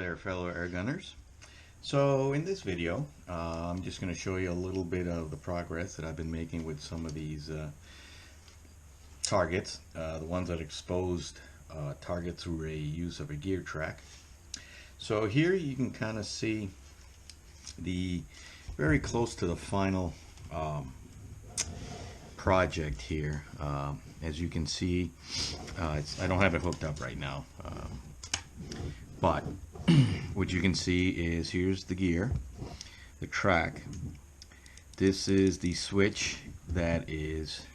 there, fellow air gunners. So in this video I'm just going to show you a little bit of the progress that I've been making with some of these targets, the ones that exposed target through a use of a gear track. So here you can kind of see the very close to the final project here. As you can see, I don't have it hooked up right now, but what you can see is here's the gear, the track. This is the switch that is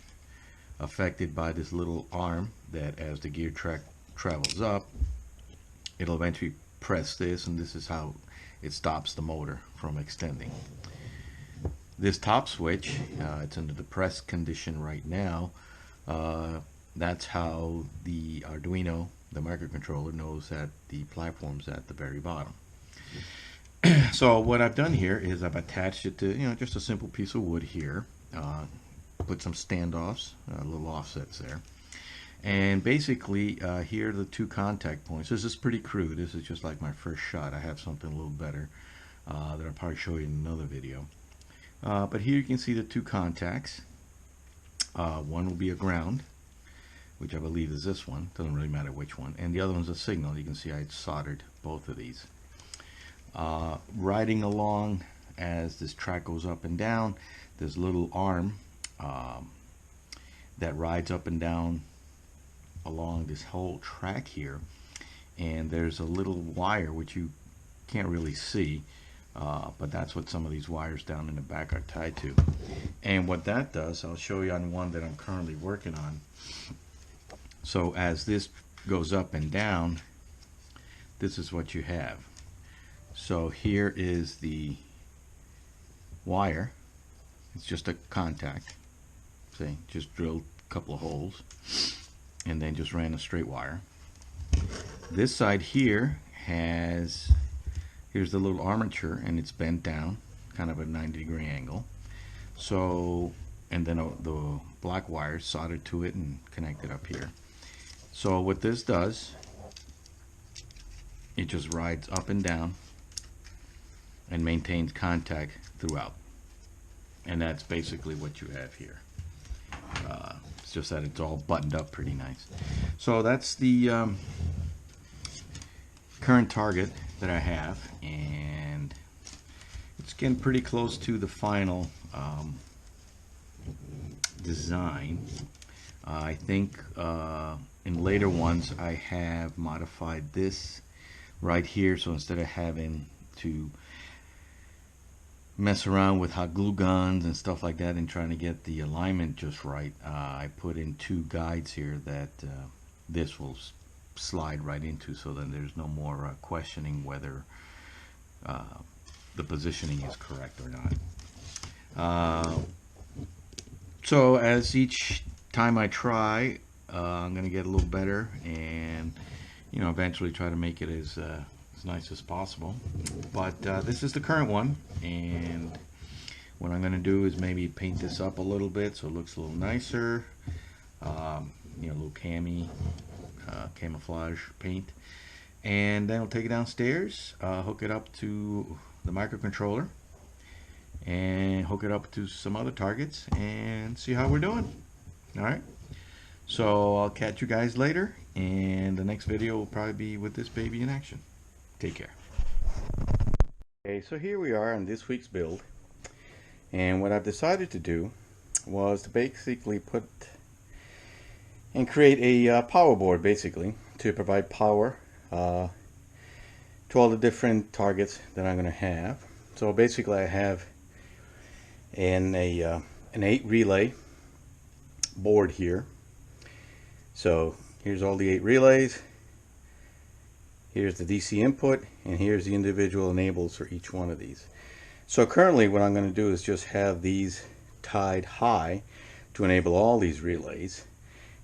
affected by this little arm that, as the gear track travels up, it'll eventually press this, and this is how it stops the motor from extending. This top switch, it's in the depressed condition right now. That's how the Arduino, the microcontroller, knows that the platform's at the very bottom. So what I've done here is I've attached it to, just a simple piece of wood here. Put some standoffs, little offsets there. And basically, here are the two contact points. This is pretty crude. This is just like my first shot. I have something a little better that I'll probably show you in another video. But here you can see the two contacts. One will be a ground, which I believe is this one. Doesn't really matter which one. And the other one's a signal. You can see I soldered both of these. Riding along as this track goes up and down, there's a little arm that rides up and down along this whole track here. And there's a little wire which you can't really see. But that's what some of these wires down in the back are tied to. And what that does, I'll show you on one that I'm currently working on. So as this goes up and down, this is what you have. So here is the wire. It's just a contact. See, just drilled a couple of holes and then just ran a straight wire. This side here has, here's the little armature, and it's bent down, kind of a 90-degree angle. So, and then the black wire soldered to it and connected up here. So what this does, it just rides up and down and maintains contact throughout. And that's basically what you have here. It's just that it's all buttoned up pretty nice. So that's the current target that I have, and it's getting pretty close to the final design. I think in later ones I have modified this right here, so instead of having to mess around with hot glue guns and stuff like that and trying to get the alignment just right, I put in two guides here that this will slide right into, so then there's no more questioning whether the positioning is correct or not. So as each time I try, I'm going to get a little better, and eventually try to make it as nice as possible. But this is the current one, and what I'm going to do is maybe paint this up a little bit so it looks a little nicer. A little camouflage paint, and then I'll take it downstairs, hook it up to the microcontroller, and hook it up to some other targets, and see how we're doing. Alright, so I'll catch you guys later, and the next video will probably be with this baby in action. Take care. Okay, so here we are on this week's build, and what I've decided to do was to basically put and create a power board, basically, to provide power to all the different targets that I'm going to have. So basically I have an 8 relay board here. So here's all the 8 relays, here's the DC input, and here's the individual enables for each one of these. So currently what I'm going to do is just have these tied high to enable all these relays.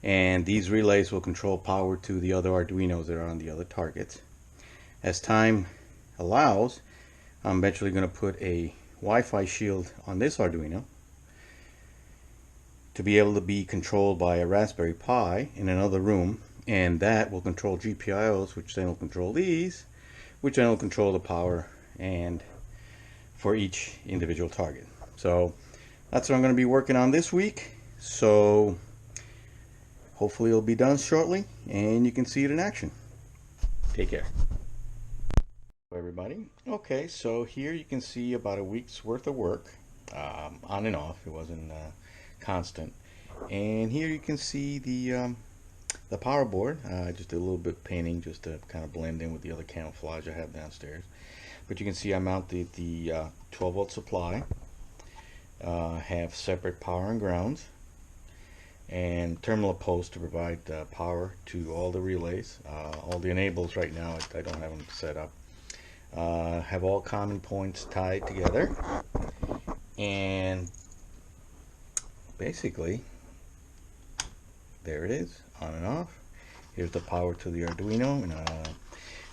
And these relays will control power to the other Arduinos that are on the other targets. As time allows, I'm eventually going to put a Wi-Fi shield on this Arduino to be able to be controlled by a Raspberry Pi in another room, and that will control GPIOs, which then will control these, which then will control the power and for each individual target. So that's what I'm going to be working on this week. So hopefully it'll be done shortly and you can see it in action. Take care. Everybody. Okay, so here you can see about a week's worth of work, on and off. It wasn't constant. And here you can see the power board. Just a little bit of painting just to kind of blend in with the other camouflage I have downstairs. But you can see I mounted the 12 volt supply, have separate power and grounds, and terminal posts to provide power to all the relays. All the enables right now, I don't have them set up. Have all common points tied together, and basically there it is, on and off. Here's the power to the Arduino,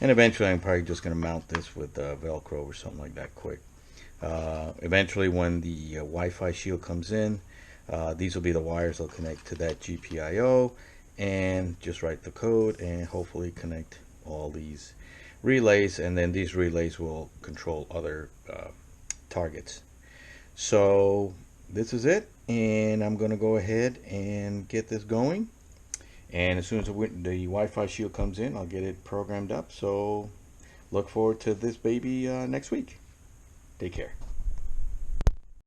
and eventually I'm probably just going to mount this with Velcro or something like that quick. Eventually when the Wi-Fi shield comes in, these will be the wires that'll connect to that GPIO, and just write the code and hopefully connect all these relays, and then these relays will control other targets. So this is it, and I'm going to go ahead and get this going, and as soon as the Wi-Fi shield comes in, I'll get it programmed up. So look forward to this baby next week. Take care.